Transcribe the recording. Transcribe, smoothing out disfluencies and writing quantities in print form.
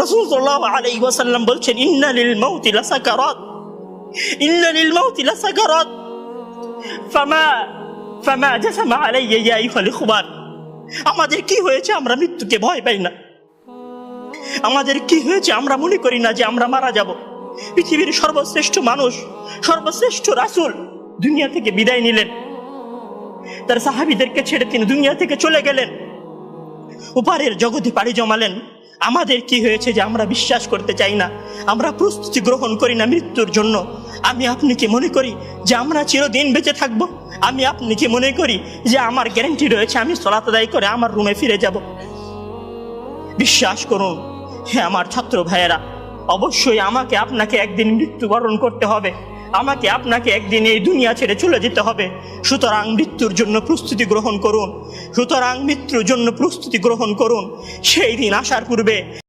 রাসূল সাল্লাল্লাহু আলাইহি ওয়াসাল্লাম বলছেন, ইন্না লিল মাউতি লাসাকারাত, ইন্না লিল মাউতি লাসাকারাত, ফামা জাসামা আলাইয়া ইয়া আইয়ুহাল ইখওয়ান। আমাদের কি হয়েছে আমরা মৃত্যুকে ভয় পাই না? আমাদের কি হয়েছে আমরা মনে করি না যে আমরা মারা যাব? পৃথিবীর সর্বশ্রেষ্ঠ মানুষ, সর্বশ্রেষ্ঠ রাসূল দুনিয়া থেকে বিদায় নিলেন, তার সাহাবীদেরকে ছেড়ে তিনি দুনিয়া থেকে চলে গেলেন, উপরের জগতে পাড়ি জমালেন। আমাদের কি হয়েছে যে আমরা বিশ্বাস করতে চাই না, আমরা প্রস্তুতি গ্রহণ করি না মৃত্যুর জন্য? আমি আপনি কি মনে করি যে আমরা চিরদিন বেঁচে থাকব? আমি আপনি কি মনে করি যে আমার গ্যারান্টি রয়েছে আমি সালাত আদায় করে আমার রুমে ফিরে যাব? বিশ্বাস করুন হে আমার ছাত্র ভাইয়েরা, অবশ্যই আমাকে আপনাকে একদিন মৃত্যুবরণ করতে হবে, আমাকে আপনাকে একদিন এই দুনিয়া ছেড়ে চলে যেতে হবে। সুতরাং মৃত্যুর জন্য প্রস্তুতি গ্রহণ করুন, সুতরাং মৃত্যুর জন্য প্রস্তুতি গ্রহণ করুন। সেই দিন আসার পূর্বে